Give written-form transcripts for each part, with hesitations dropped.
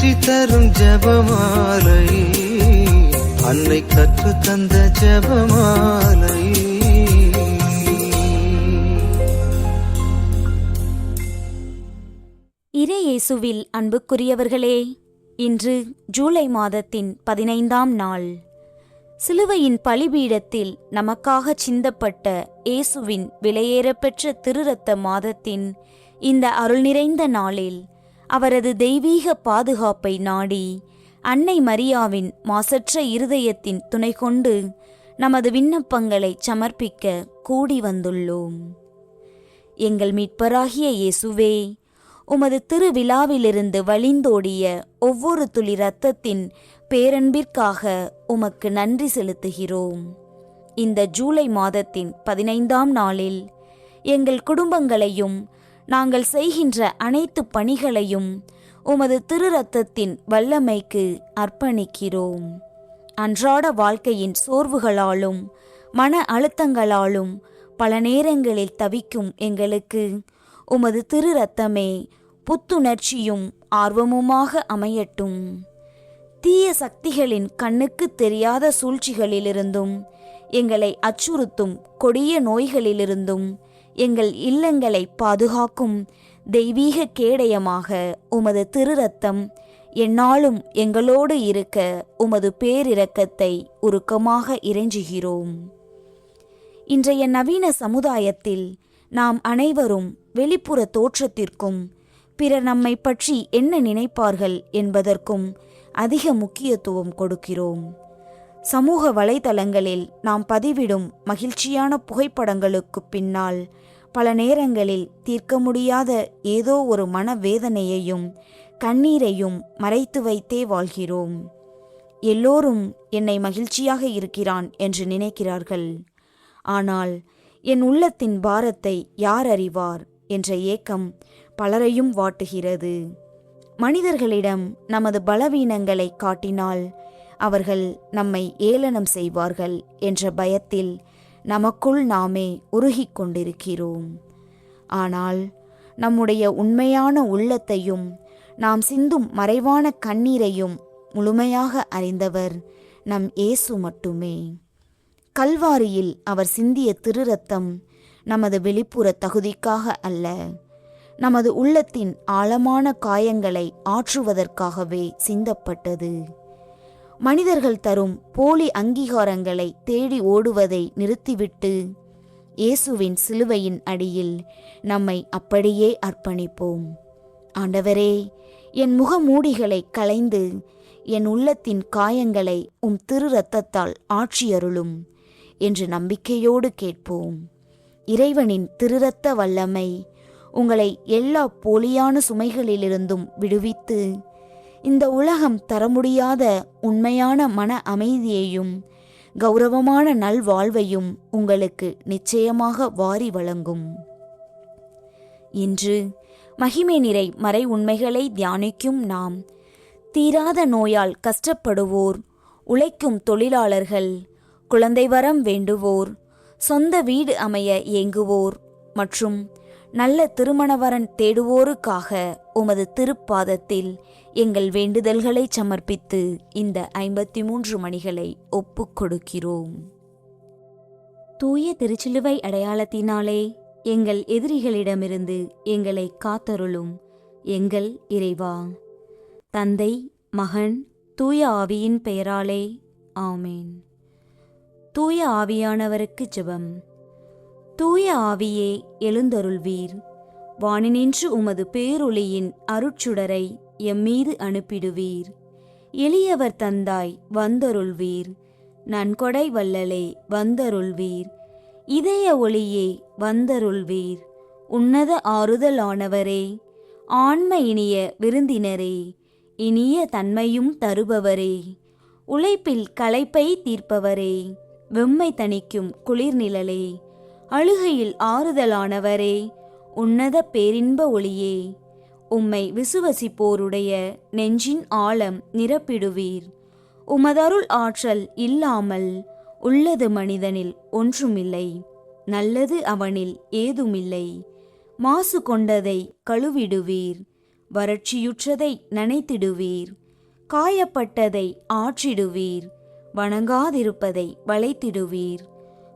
வெற்றி தரும் ஜெபமாலை, அன்னை கற்று தந்த ஜெபமாலை. இறை இயேசுவில் அன்புக்குரியவர்களே, இன்று ஜூலை மாதத்தின் 15ஆம் நாள். சிலுவையின் பலிபீடத்தில் நமக்காக சிந்தப்பட்ட இயேசுவின் விலையேறப்பெற்ற திருரத்த மாதத்தின் இந்த அருள் நிறைந்த நாளில் அவரது தெய்வீக பாதுகாப்பை நாடி அன்னை மரியாவின் மாசற்ற இருதயத்தின் துணை கொண்டு நமது விண்ணப்பங்களை சமர்ப்பிக்க கூடி வந்துள்ளோம். எங்கள் மீட்பராகிய இயேசுவே, உமது திருவிழாவிலிருந்து வழிந்தோடிய ஒவ்வொரு துளி இரத்தத்தின் பேரன்பிற்காக உமக்கு நன்றி செலுத்துகிறோம். இந்த ஜூலை மாதத்தின் 15ஆம் நாளில் எங்கள் குடும்பங்களையும் நாங்கள் செய்கின்ற அனைத்து பணிகளையும் உமது திருரத்தத்தின் வல்லமைக்கு அர்ப்பணிக்கிறோம். அன்றாட வாழ்க்கையின் சோர்வுகளாலும் மன அழுத்தங்களாலும் பல நேரங்களில் தவிக்கும் எங்களுக்கு உமது திருரத்தமே புத்துணர்ச்சியும் ஆர்வமுமாக அமையட்டும். தீய சக்திகளின் கண்ணுக்கு தெரியாத சூழ்ச்சிகளிலிருந்தும் எங்களை அச்சுறுத்தும் கொடிய நோய்களிலிருந்தும் எங்கள் இல்லங்களை பாதுகாக்கும் தெய்வீக கேடயமாக உமது திருரத்தம் எந்நாளும் எங்களோடு இருக்க உமது பேரிரக்கத்தை உருக்கமாக இறைஞ்சுகிறோம். இன்றைய நவீன சமுதாயத்தில் நாம் அனைவரும் வெளிப்புற தோற்றத்திற்கும் பிறர் நம்மை பற்றி என்ன நினைப்பார்கள் என்பதற்கும் அதிக முக்கியத்துவம் கொடுக்கிறோம். சமூக வலைதளங்களில் நாம் பதிவிடும் மகிழ்ச்சியான புகைப்படங்களுக்கு பின்னால் பல நேரங்களில் தீர்க்க முடியாத ஏதோ ஒரு மனவேதனையையும் கண்ணீரையும் மறைத்து வைத்தே வாழ்கிறோம். எல்லோரும் என்னை மகிழ்ச்சியாக இருக்கிறான் என்று நினைக்கிறார்கள். ஆனால் என் உள்ளத்தின் பாரத்தை யார் அறிவார் என்ற ஏக்கம் பலரையும் வாட்டுகிறது. மனிதர்களிடம் நமது பலவீனங்களை காட்டினால் அவர்கள் நம்மை ஏளனம் செய்வார்கள் என்ற பயத்தில் நமக்குள் நாமே உருகிக் கொண்டிருக்கிறோம். ஆனால் நம்முடைய உண்மையான உள்ளத்தையும் நாம் சிந்தும் மறைவான கண்ணீரையும் முழுமையாக அறிந்தவர் நம் இயேசு மட்டுமே. கல்வாரியில் அவர் சிந்திய திருரத்தம் நமது வெளிப்புற தகுதிக்காக அல்ல, நமது உள்ளத்தின் ஆழமான காயங்களை ஆற்றுவதற்காகவே சிந்தப்பட்டது. மனிதர்கள் தரும் போலி அங்கீகாரங்களை தேடி ஓடுவதை நிறுத்திவிட்டு இயேசுவின் சிலுவையின் அடியில் நம்மை அப்படியே அர்ப்பணிப்போம். ஆண்டவரே, என் முகமூடிகளை களைந்து என் உள்ளத்தின் காயங்களை உம் திரு இரத்தத்தால் ஆட்சியருளும் என்று நம்பிக்கையோடு கேட்போம். இறைவனின் திருரத்த வல்லமை உங்களை எல்லா போலியான சுமைகளிலிருந்தும் விடுவித்து இந்த உலகம் தர முடியாத உண்மையான மன அமைதியையும் கௌரவமான நல்வாழ்வையும் உங்களுக்கு நிச்சயமாக வாரி வழங்கும். இன்று மகிமை நிறை மறை உண்மைகளை தியானிக்கும் நாம் தீராத நோயால் கஷ்டப்படுவோர், உழைக்கும் தொழிலாளர்கள், குழந்தை வரம் வேண்டுவோர், சொந்த வீடு அமைய ஏங்குவோர் மற்றும் நல்ல திருமணவரன் தேடுவோருக்காக உமது திருப்பாதத்தில் எங்கள் வேண்டுதல்களை சமர்ப்பித்து இந்த 53 மணிகளை ஒப்புக் கொடுக்கிறோம். தூய திருச்சிலுவை அடையாளத்தினாலே எங்கள் எதிரிகளிடமிருந்து எங்களை காத்தருளும் எங்கள் இறைவா. தந்தை, மகன், தூய ஆவியின் பெயராலே ஆமேன். தூய ஆவியானவருக்கு ஜெபம். தூய ஆவியே எழுந்தருள்வீர். வானினின்று உமது பேரொளியின் அருட்சுடரை எம்மீது அனுப்பிடுவீர். எளியவர் தந்தாய் வந்தருள்வீர். நன்கொடை வல்லலே வந்தருள்வீர். இதய ஒளியே வந்தருள்வீர். உன்னத ஆறுதலானவரே, ஆன்ம இனிய விருந்தினரே, இனிய தன்மையும் தருபவரே, உழைப்பில் களைப்பை தீர்ப்பவரே, வெம்மை தணிக்கும் குளிர்நிழலே, அழுகையில் ஆறுதலானவரே, உன்னத பேரின்ப ஒளியே, உம்மை விசுவசிப்போருடைய நெஞ்சின் ஆழம் நிரப்பிடுவீர். உமதருள் ஆற்றல் இல்லாமல் உள்ளது மனிதனில் ஒன்றுமில்லை, நல்லது அவனில் ஏதுமில்லை. மாசு கொண்டதை கழுவிடுவீர். வறட்சியுற்றதை நனைத்திடுவீர், காயப்பட்டதை ஆற்றிடுவீர், வணங்காதிருப்பதை வளைத்திடுவீர்,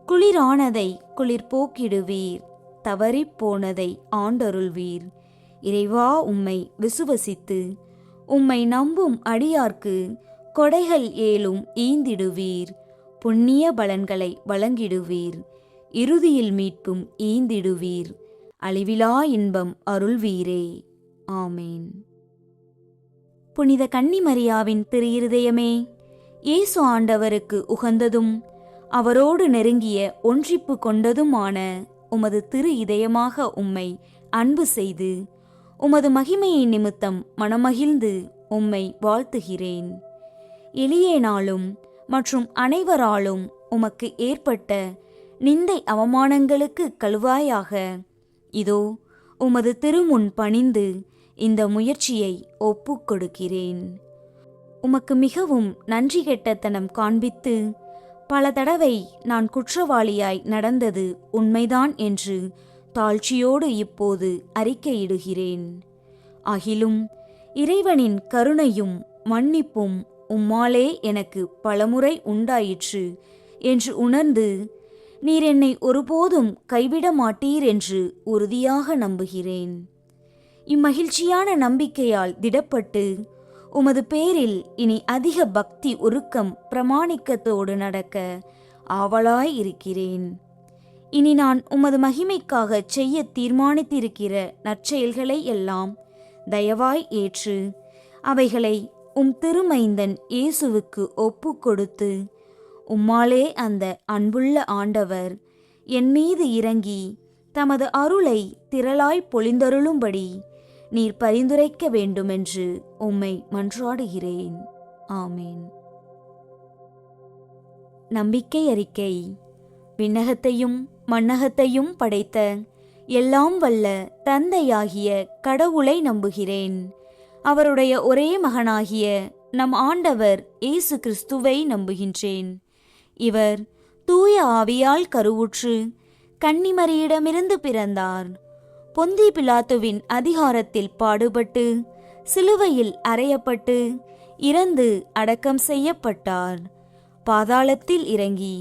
குளிரானதை குளிர் போக்கிடுவீர், தவறிப் போனதை ஆண்டருள்வீர். இறைவா, உம்மை விசுவசித்து உம்மை நம்பும் அடியார்க்கு கொடைகள் ஏலும் ஈந்திடுவீர், புண்ணிய பலன்களை வழங்கிடுவீர், இறுதியில் மீட்பும் ஈந்திடுவீர், அழிவிலா இன்பம் அருள்வீரே. ஆமேன். புனித கன்னிமரியாவின் திரு இருதயமே, இயேசு ஆண்டவருக்கு உகந்ததும் அவரோடு நெருங்கிய ஒன்றிப்பு கொண்டதுமான உமது திரு இதயமாக உம்மை அன்பு செய்து உமது மகிமையின் நிமித்தம் மனமகிழ்ந்து உம்மை வாழ்த்துகிறேன். எளியேனாலும் மற்றும் அனைவராலும் உமக்கு ஏற்பட்ட நிந்தை அவமானங்களுக்கு கழுவாயாக இதோ உமது திருமுன் பணிந்து இந்த முயற்சியை ஒப்புக் கொடுக்கிறேன். உமக்கு மிகவும் நன்றி கெட்டத்தனம் காண்பித்து பல தடவை நான் குற்றவாளியாய் நடந்தது உண்மைதான் என்று தாழ்ச்சியோடு இப்போது அறிக்கையிடுகிறேன். ஆகிலும் இறைவனின் கருணையும் மன்னிப்பும் உம்மாலே எனக்கு பலமுறை உண்டாயிற்று என்று உணர்ந்து நீர் என்னை ஒருபோதும் கைவிட மாட்டீர் என்று உறுதியாக நம்புகிறேன். இம்மகிழ்ச்சியான நம்பிக்கையால் திடப்பட்டு உமது பேரில் இனி அதிக பக்தி உருக்கம் பிரமாணிக்கத்தோடு நடக்க ஆவலாய் இருக்கிறேன். இனி நான் உமது மகிமைக்காக செய்ய தீர்மானித்திருக்கிற நற்செயல்களை எல்லாம் தயவாய் ஏற்று அவைகளை உம் திருமைந்தன் இயேசுவுக்கு ஒப்பு கொடுத்து உம்மாலே அந்த அன்புள்ள ஆண்டவர் என் மீது இறங்கி தமது அருளை திரளாய் பொழிந்தருளும்படி நீர் பரிந்துரைக்க வேண்டுமென்று உம்மை மன்றாடுகிறேன். ஆமேன். நம்பிக்கை அறிக்கை. விண்ணகத்தையும் மண்ணகத்தையும் படைத்த எல்லாம் வல்ல தந்தையாகிய கடவுளை நம்புகிறேன். அவருடைய ஒரே மகனாகிய நம் ஆண்டவர் இயேசு கிறிஸ்துவை நம்புகின்றேன். இவர் தூய ஆவியால் கருவுற்று கன்னிமரியிடமிருந்து பிறந்தார். பொந்தி பிலாத்துவின் அதிகாரத்தில் பாடுபட்டு சிலுவையில் அறையப்பட்டு இறந்து அடக்கம் செய்யப்பட்டார். பாதாளத்தில் இறங்கி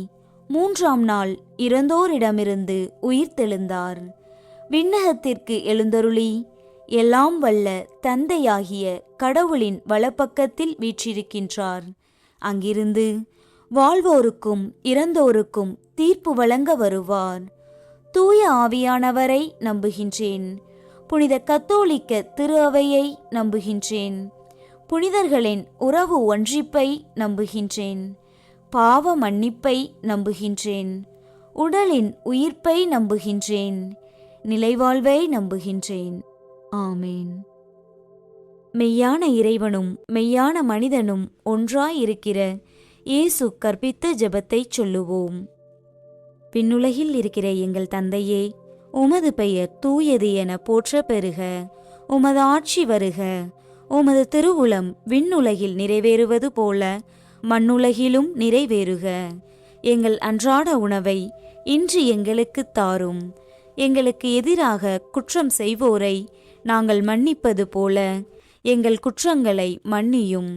3ஆம் நாள் இறந்தோரிடமிருந்து உயிர்த்தெழுந்தார். விண்ணகத்திற்கு எழுந்தருளி எல்லாம் வல்ல தந்தையாகிய கடவுளின் வலப்பக்கத்தில் வீற்றிருக்கின்றார். அங்கிருந்து வாழ்வோருக்கும் இறந்தோருக்கும் தீர்ப்பு வழங்க வருவார். தூய ஆவியானவரை நம்புகின்றேன். புனித கத்தோலிக்க திரு அவையை நம்புகின்றேன். புனிதர்களின் உறவு ஒன்றிப்பை நம்புகின்றேன். பாவ மன்னிப்பை நம்புகின்றேன். உடலின் உயிர்ப்பை நம்புகின்றேன். நிலைவாழ்வை நம்புகின்றேன். ஆமேன். மெய்யான இறைவனும் மெய்யான மனிதனும் ஒன்றாயிருக்கிற இயேசு கற்பித்த ஜெபத்தை சொல்லுவோம். விண்ணுலகில் இருக்கிற எங்கள் தந்தையே, உமது பெயர் தூயது என போற்ற பெறுக. உமது ஆட்சி வருக. உமது திருவுளம் விண்ணுலகில் நிறைவேறுவது போல மண்ணுலகிலும் நிறைவேறுக. எங்கள் அன்றாட உணவை இன்று எங்களுக்கு தாரும். எங்களுக்கு எதிராக குற்றம் செய்வோரை நாங்கள் மன்னிப்பது போல எங்கள் குற்றங்களை மன்னியும்.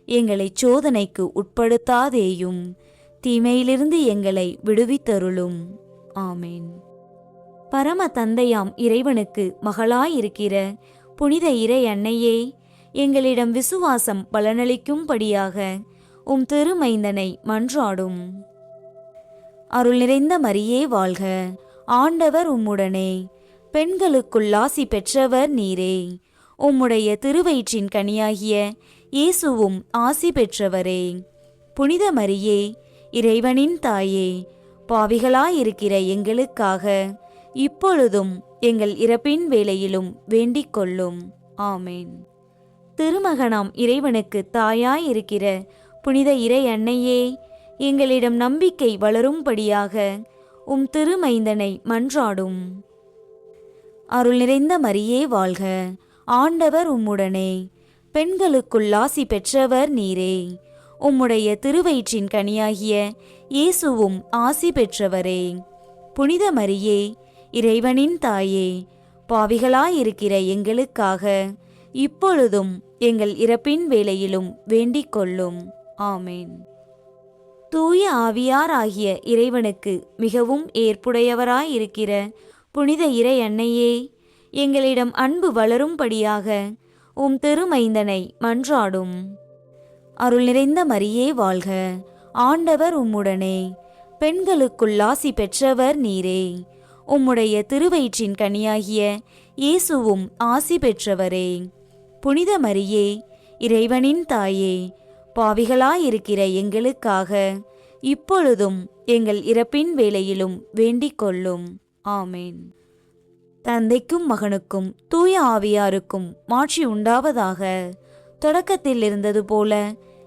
எங்களை சோதனைக்கு உட்படுத்தாதேயும், தீமையிலிருந்து எங்களை விடுவித்தருளும். ஆமேன். பரம தந்தையாம் இறைவனுக்கு மகளாயிருக்கிற புனித இறை அன்னையே, எங்களிடம் விசுவாசம் பலனளிக்கும்படியாக உம் திருமைந்தனை மன்றாடும். அருள் நிறைந்த மரியே வாழ்க. ஆண்டவர் உம்முடனே, பெண்களுக்குள் ஆசி பெற்றவர் நீரே. உம்முடைய திருவயிற்றின் கனியாகிய இயேசுவும் ஆசி பெற்றவரே. புனித மரியே, இறைவனின் தாயே, பாவிகளாயிருக்கிற எங்களுக்காக இப்பொழுதும் எங்கள் இறப்பின் வேளையிலும் வேண்டிக் கொள்ளும். ஆமேன். திருமகனாம் இறைவனுக்கு தாயாயிருக்கிற புனித இறை அன்னையே, எங்களிடம் நம்பிக்கை வளரும்படியாக உம் திருமைந்தனை மன்றாடும். அருள் நிறைந்த மரியே வாழ்க. ஆண்டவர் உம்முடனே, பெண்களுக்குள் ஆசி பெற்றவர் நீரே. உம்முடைய திருவயிற்றின் கனியாகிய இயேசுவும் ஆசி பெற்றவரே. புனித மரியே, இறைவனின் தாயே, பாவிகளாயிருக்கிற எங்களுக்காக இப்பொழுதும் எங்கள் இறப்பின் வேளையிலும் வேண்டிக் கொள்ளும். ஆமேன். தூய ஆவியார் ஆகிய இறைவனுக்கு மிகவும் ஏற்புடையவராயிருக்கிற புனித இறை அன்னையே, எங்களிடம் அன்பு வளரும்படியாக உம் திருமைந்தனை மன்றாடும். அருள் நிறைந்த மரியே வாழ்க, ஆண்டவர் உம்முடனே, பெண்களுக்குள் ஆசி பெற்றவர் நீரே. உம்முடைய திருவயிற்றின் கனியாகிய இயேசுவும் ஆசி பெற்றவரே. புனித மரியே, இறைவனின் தாயே, பாவிகளாயிருக்கிற எங்களுக்காக இப்பொழுதும் எங்கள் இறப்பின் வேளையிலும் வேண்டிக் கொள்ளும். ஆமேன். தந்தைக்கும் மகனுக்கும் தூய ஆவியாருக்கும் மாட்சி உண்டாவதாக. தொடக்கத்தில் இருந்தது போல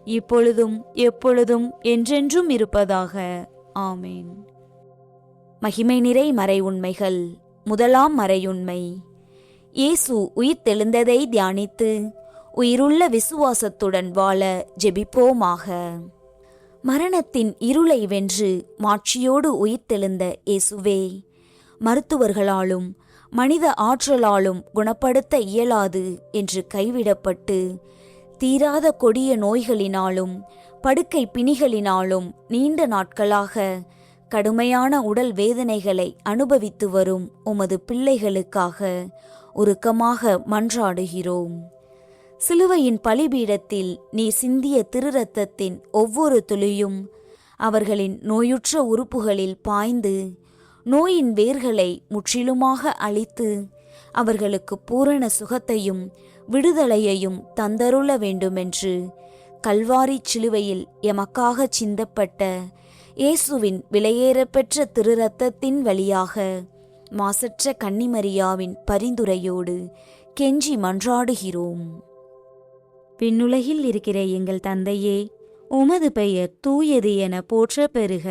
இப்பொழுதும் எப்பொழுதும் என்றென்றும் இருப்பதாக. ஆமேன். மகிமை நிறை மறை உண்மைகள். முதலாம் மறையுண்மை. இயேசு உயிர்த்தெழுந்ததை தியானித்து உயிருள்ள விசுவாசத்துடன் வாழ ஜெபிப்போமாக. மரணத்தின் இருளை வென்று மாட்சியோடு உயிர்த்தெழுந்த இயேசுவே, மருத்துவர்களாலும் மனித ஆற்றலாலும் குணப்படுத்த இயலாது என்று கைவிடப்பட்டு தீராத கொடிய நோய்களினாலும் படுக்கை பிணிகளினாலும் நீண்ட நாட்களாக கடுமையான உடல் வேதனைகளை அனுபவித்து வரும் உமது பிள்ளைகளுக்காக உருக்கமாக மன்றாடுகிறோம். சிலுவையின் பலிபீடத்தில் நீர் சிந்திய திருரத்தத்தின் ஒவ்வொரு துளியும் அவர்களின் நோயுற்ற உறுப்புகளில் பாய்ந்து நோயின் வேர்களை முற்றிலுமாக அழித்து அவர்களுக்கு பூரண சுகத்தையும் விடுதலையையும் தந்தருள வேண்டுமென்று கல்வாரி சிலுவையில் எமக்காக சிந்தப்பட்ட இயேசுவின் விலையேறப்பெற்ற திருரத்தத்தின் வழியாக மாசற்ற கன்னிமரியாவின் பரிந்துரையோடு கெஞ்சி மன்றாடுகிறோம். விண்ணுலகில் இருக்கிற எங்கள் தந்தையே, உமது பெயர் தூயது என போற்ற பெறுக.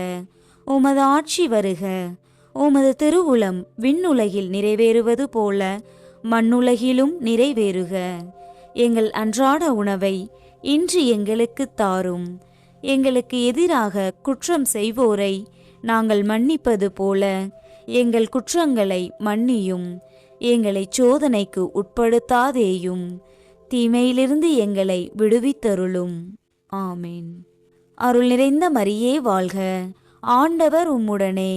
உமது ஆட்சி வருக. உமது திருவுளம் விண்ணுலகில் நிறைவேறுவது போல மண்ணுலகிலும் நிறைவேறுக. எங்கள் அன்றாட உணவை இன்று எங்களுக்கு தாரும். எங்களுக்கு எதிராக குற்றம் செய்வோரை நாங்கள் மன்னிப்பது போல எங்கள் குற்றங்களை மன்னியும். எங்களை சோதனைக்கு உட்படுத்தாதேயும், தீமையிலிருந்து எங்களை விடுவித்தருளும். ஆமேன். அருள் நிறைந்த மரியே வாழ்க, ஆண்டவர் உம்முடனே,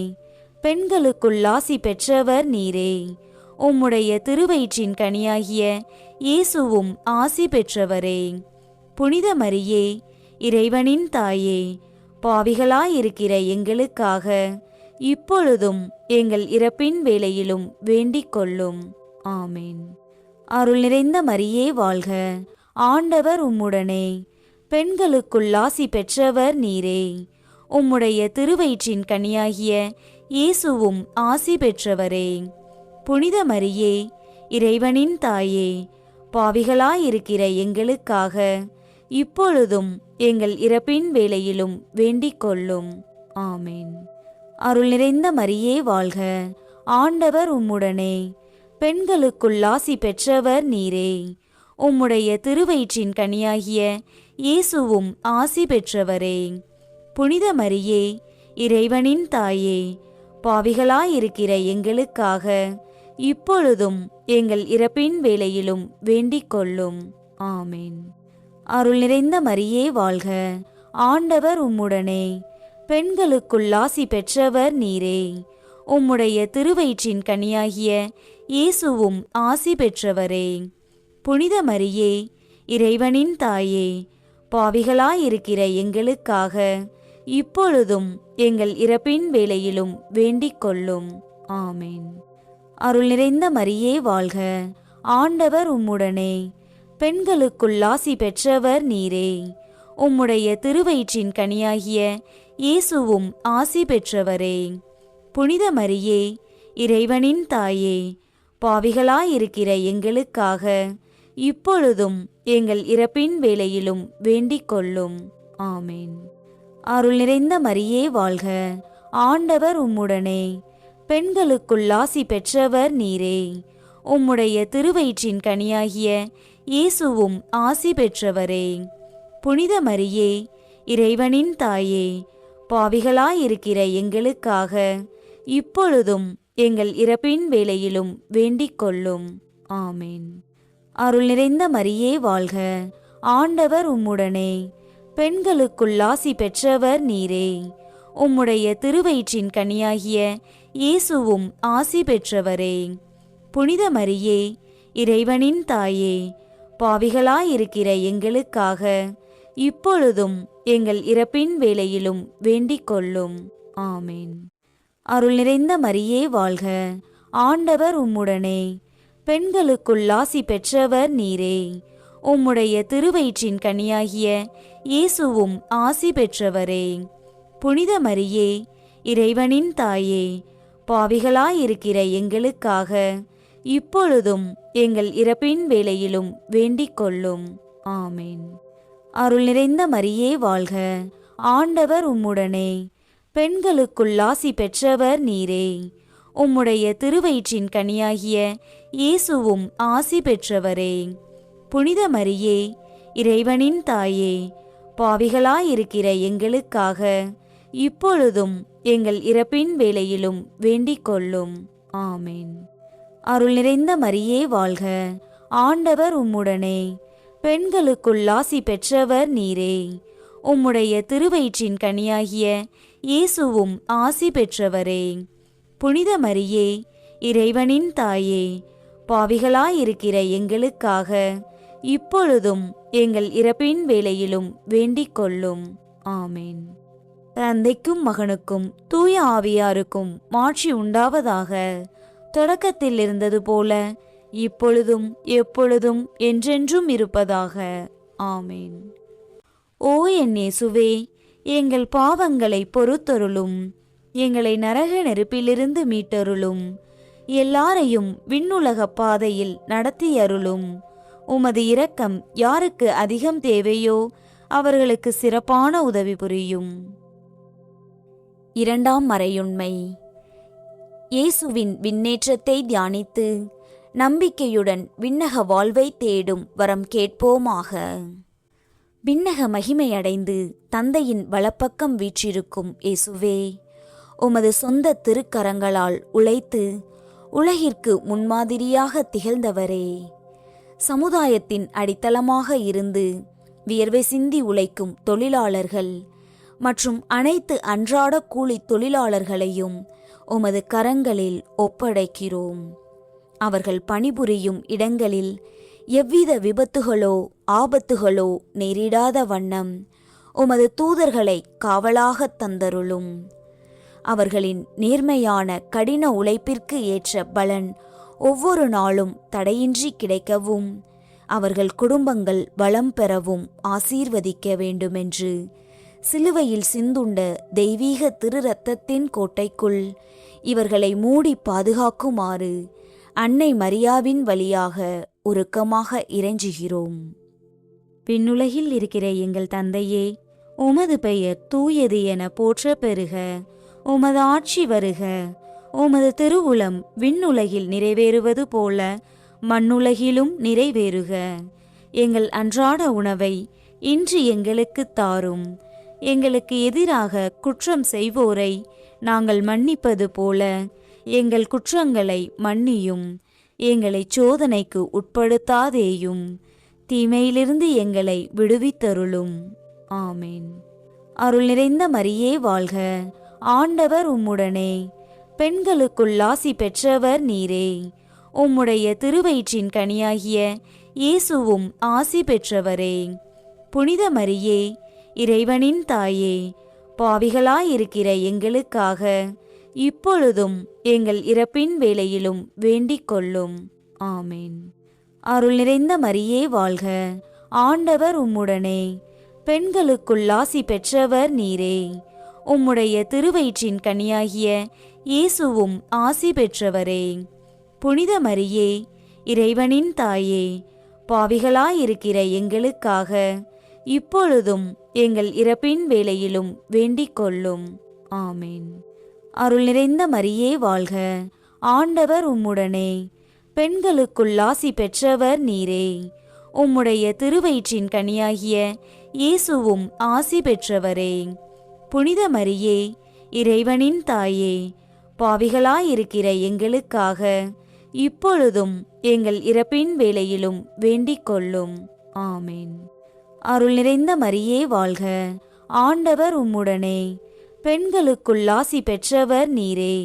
பெண்களுக்குள் ஆசி பெற்றவர் நீரே. உம்முடைய திருவயிற்றின் கனியாகிய இயேசுவும் ஆசி பெற்றவரே. புனித மரியே, இறைவனின் தாயே, பாவிகளாயிருக்கிற எங்களுக்காக இப்பொழுதும் எங்கள் இறப்பின் வேளையிலும் வேண்டிக் கொள்ளும். ஆமேன். அருள் நிறைந்த மரியே வாழ்க, ஆண்டவர் உம்முடனே, பெண்களுக்குள் ஆசி பெற்றவர் நீரே. உம்முடைய திருவயிற்றின் கனியாகிய இயேசுவும் ஆசி பெற்றவரே. புனித மரியே, இறைவனின் தாயே, பாவிகளாயிருக்கிற எங்களுக்காக இப்பொழுதும் எங்கள் இறப்பின் வேளையிலும் வேண்டிக் கொள்ளும். ஆமேன். அருள் நிறைந்த மரியே வாழ்க, ஆண்டவர் உம்முடனே, பெண்களுக்குள் ஆசி பெற்றவர் நீரே. உம்முடைய திருவயிற்றின் கனியாகிய இயேசுவும் ஆசி பெற்றவரே. புனித மரியே, இறைவனின் தாயே, பாவிகளாயிருக்கிற எங்களுக்காக இப்பொழுதும் எங்கள் இறப்பின் வேளையிலும் வேண்டிக் கொள்ளும். ஆமேன். அருள் நிறைந்த மரியே வாழ்க, ஆண்டவர் உம்முடனே, பெண்களுக்குள் ஆசி பெற்றவர் நீரே. உம்முடைய திருவயிற்றின் கனியாகிய இயேசுவும் ஆசி பெற்றவரே. புனித மரியே, இறைவனின் தாயே, பாவிகளாயிருக்கிற எங்களுக்காக இப்பொழுதும் எங்கள் இறப்பின் வேளையிலும் வேண்டிக் கொள்ளும். ஆமேன். அருள் நிறைந்த மரியே வாழ்க, ஆண்டவர் உம்முடனே, பெண்களுக்குள் ஆசி பெற்றவர் நீரே. உம்முடைய திருவயிற்றின் கனியாகிய இயேசுவும் ஆசி பெற்றவரே. புனித மரியே, இறைவனின் தாயே, பாவிகளாயிருக்கிற எங்களுக்காக இப்பொழுதும் எங்கள் இறப்பின் வேளையிலும் வேண்டிக் கொள்ளும். ஆமேன். அருள் நிறைந்த மரியே வாழ்க, ஆண்டவர் உம்முடனே, பெண்களுக்குள் ஆசி பெற்றவர் நீரே. உம்முடைய திருவயிற்றின் கனியாகிய இயேசுவும் ஆசி பெற்றவரே. புனித மரியே, இறைவனின் தாயே, பாவிகளாயிருக்கிற எங்களுக்காக இப்பொழுதும் எங்கள் இறப்பின் வேளையிலும் வேண்டிக் கொள்ளும். ஆமேன். அருள் நிறைந்த மரியே வாழ்க, ஆண்டவர் உம்முடனே, பெண்களுக்குள் ஆசி பெற்றவர் நீரே. உம்முடைய திருவயிற்றின் கனியாகிய இயேசுவும் ஆசி பெற்றவரே. புனித மரியே, இறைவனின் தாயே, பாவிகளாயிருக்கிற எங்களுக்காக இப்பொழுதும் எங்கள் இறப்பின் வேளையிலும் வேண்டிக் கொள்ளும். ஆமேன். அருள் நிறைந்த மரியே வாழ்க, ஆண்டவர் உம்முடனே, பெண்களுக்குள் ஆசி பெற்றவர் நீரே. உம்முடைய திருவயிற்றின் கனியாகிய இயேசுவும் ஆசி பெற்றவரே. புனித மரியே, இறைவனின் தாயே, பாவிகளாயிருக்கிற எங்களுக்காக இப்பொழுதும் எங்கள் இறப்பின் வேளையிலும் வேண்டிக் கொள்ளும். ஆமேன். அருள் நிறைந்த மரியே வாழ்க, ஆண்டவர் உம்முடனே, பெண்களுக்குள் ஆசி பெற்றவர் நீரே. உம்முடைய திருவயிற்றின் கனியாகிய இயேசுவும் ஆசி பெற்றவரே. புனித மரியே, இறைவனின் தாயே, பாவிகளாயிருக்கிற எங்களுக்காக இப்பொழுதும் எங்கள் இறப்பின் வேளையிலும் வேண்டிக் கொள்ளும். ஆமேன். அருள் நிறைந்த மரியே வாழ்க, ஆண்டவர் உம்முடனே, பெண்களுக்குள் ஆசி பெற்றவர் நீரே. உம்முடைய திருவயிற்றின் கனியாகிய இயேசுவும் ஆசி பெற்றவரே. புனித மரியே, இறைவனின் தாயே, பாவிகளாயிருக்கிற எங்களுக்காக இப்பொழுதும் எங்கள் இறப்பின் வேளையிலும் வேண்டிக் கொள்ளும். ஆமேன். தந்தைக்கும் மகனுக்கும் தூய ஆவியாருக்கும் மாட்சி உண்டாவதாக. தொடக்கத்தில் இருந்தது போல இப்பொழுதும் எப்பொழுதும் என்றென்றும் இருப்பதாக. ஆமேன். ஓ என் இயேசுவே, எங்கள் பாவங்களை பொறுத்தருளும், எங்களை நரக நெருப்பிலிருந்து மீட்டருளும், எல்லாரையும் விண்ணுலக பாதையில் நடத்தியருளும். உமது இரக்கம் யாருக்கு அதிகம் தேவையோ அவர்களுக்கு சிறப்பான உதவி புரியும். இரண்டாம் மறையுண்மை. இயேசுவின் விண்ணேற்றத்தை தியானித்து நம்பிக்கையுடன் விண்ணக வாழ்வை தேடும் வரம் கேட்போமாக. விண்ணக மகிமையடைந்து தந்தையின் வலப்பக்கம் வீற்றிருக்கும் இயேசுவே, உமது சொந்த திருக்கரங்களால் உழைத்து உலகிற்கு முன்மாதிரியாக திகழ்ந்தவரே, சமுதாயத்தின் அடித்தளமாக இருந்து வியர்வை சிந்தி உழைக்கும் தொழிலாளர்கள் மற்றும் அனைத்து அன்றாட கூலி தொழிலாளர்களையும் உமது கரங்களில் ஒப்படைக்கிறோம். அவர்கள் பணிபுரியும் இடங்களில் எவ்வித விபத்துகளோ ஆபத்துகளோ நேரிடாத வண்ணம் உமது தூதர்களை காவலாகத் தந்தருளும். அவர்களின் நேர்மையான கடின உழைப்பிற்கு ஏற்ற பலன் ஒவ்வொரு நாளும் தடையின்றி கிடைக்கவும், அவர்கள் குடும்பங்கள் வளம் பெறவும் ஆசீர்வதிக்க வேண்டுமென்று சிலுவையில் சிந்துண்ட தெய்வீக திரு இரத்தத்தின் கோட்டைக்குள் இவர்களை மூடி பாதுகாக்குமாறு அன்னை மரியாவின் வழியாக உருக்கமாக இறைஞ்சுகிறோம். விண்ணுலகில் இருக்கிற எங்கள் தந்தையே, உமது பெயர் தூயது என போற்ற பெறுக. உமது ஆட்சி வருக. உமது திருவுளம் விண்ணுலகில் நிறைவேறுவது போல மண்ணுலகிலும் நிறைவேறுக. எங்கள் அன்றாட உணவை இன்று எங்களுக்கு தாரும். எங்களுக்கு எதிராக குற்றம் செய்வோரை நாங்கள் மன்னிப்பது போல எங்கள் குற்றங்களை மன்னியும். எங்களை சோதனைக்கு உட்படுத்தாதேயும், தீமையிலிருந்து எங்களை விடுவித்தருளும். ஆமேன். அருள் நிறைந்த மரியே வாழ்க, ஆண்டவர் உம்முடனே, பெண்களுக்குள் ஆசி பெற்றவர் நீரே. உம்முடைய திருவயிற்றின் கனியாகிய இயேசுவும் ஆசி பெற்றவரே. புனித மரியே, இறைவனின் தாயே, பாவிகளாயிருக்கிற எங்களுக்காக இப்பொழுதும் எங்கள் இறப்பின் வேளையிலும் வேண்டிக் கொள்ளும். ஆமேன். அருள் நிறைந்த மரியே வாழ்க, ஆண்டவர் உம்முடனே, பெண்களுக்குள் ஆசி பெற்றவர் நீரே. உம்முடைய திருவயிற்றின் கனியாகிய இயேசுவும் ஆசி பெற்றவரே. புனித மரியே, இறைவனின் தாயே, பாவிகளாயிருக்கிற எங்களுக்காக இப்பொழுதும் எங்கள் இறப்பின் வேளையிலும் வேண்டிக் கொள்ளும். ஆமேன். அருள் நிறைந்த மரியே வாழ்க, ஆண்டவர் உம்முடனே, பெண்களுக்குள் ஆசி பெற்றவர் நீரே. உம்முடைய திருவயிற்றின் கனியாகிய இயேசுவும் ஆசி பெற்றவரே. புனித மரியே, இறைவனின் தாயே, பாவிகளாயிருக்கிற எங்களுக்காக இப்பொழுதும் எங்கள் இறப்பின் வேளையிலும் வேண்டிக் கொள்ளும். ஆமேன். அருள் நிறைந்த மரியே வாழ்க, ஆண்டவர் உம்முடனே, பெண்களுக்குள் ஆசி பெற்றவர் நீரே.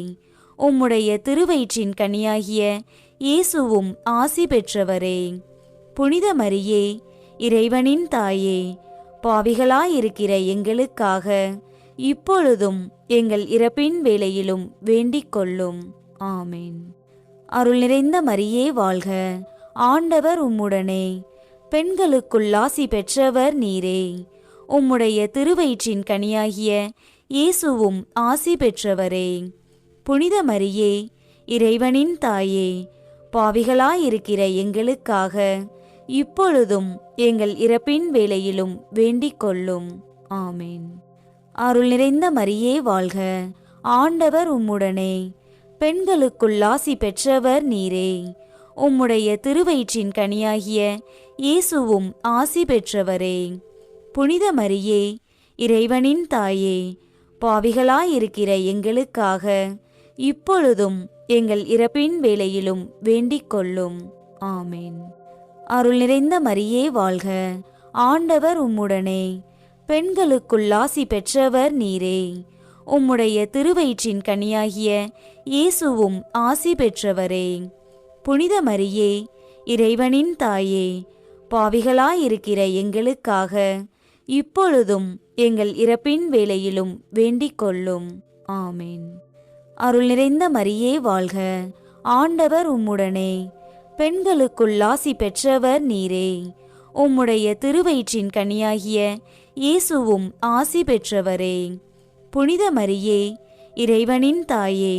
உம்முடைய திருவயிற்றின் கனியாகிய இயேசுவும் ஆசி பெற்றவரே. புனித மரியே, இறைவனின் தாயே, பாவிகளாயிருக்கிற எங்களுக்காக இப்பொழுதும் எங்கள் இறப்பின் வேளையிலும் வேண்டிக் கொள்ளும். ஆமேன். அருள் நிறைந்த மரியே வாழ்க, ஆண்டவர் உம்முடனே, பெண்களுக்குள் ஆசி பெற்றவர் நீரே. உம்முடைய திருவயிற்றின் கனியாகிய இயேசுவும் ஆசி பெற்றவரே. புனித மரியே, இறைவனின் தாயே, பாவிகளாயிருக்கிற எங்களுக்காக இப்பொழுதும் எங்கள் இறப்பின் வேளையிலும் வேண்டிக் கொள்ளும். ஆமேன். அருள் நிறைந்த மரியே வாழ்க, ஆண்டவர் உம்முடனே, பெண்களுக்குள் ஆசி பெற்றவர் நீரே. உம்முடைய திருவயிற்றின் கனியாகிய இயேசுவும் ஆசி பெற்றவரே. புனித மரியே, இறைவனின் தாயே, பாவிகளாயிருக்கிற எங்களுக்காக இப்பொழுதும் எங்கள் இறப்பின் வேளையிலும் வேண்டிக் கொள்ளும். ஆமேன். அருள் நிறைந்த மரியே வாழ்க, ஆண்டவர் உம்முடனே, பெண்களுக்குள் ஆசி பெற்றவர் நீரே. உம்முடைய திருவயிற்றின் கனியாகிய இயேசுவும் ஆசி பெற்றவரே. புனித மரியே, இறைவனின் தாயே, பாவிகளாயிருக்கிற எங்களுக்காக இப்பொழுதும் எங்கள் இறப்பின் வேளையிலும் வேண்டிக் கொள்ளும். ஆமேன். அருள் நிறைந்த மரியே வாழ்க, ஆண்டவர் உம்முடனே, பெண்களுக்குள் ஆசி பெற்றவர் நீரே. உம்முடைய திருவயிற்றின் கனியாகிய இயேசுவும் ஆசி பெற்றவரே. புனித மரியே, இறைவனின் தாயே,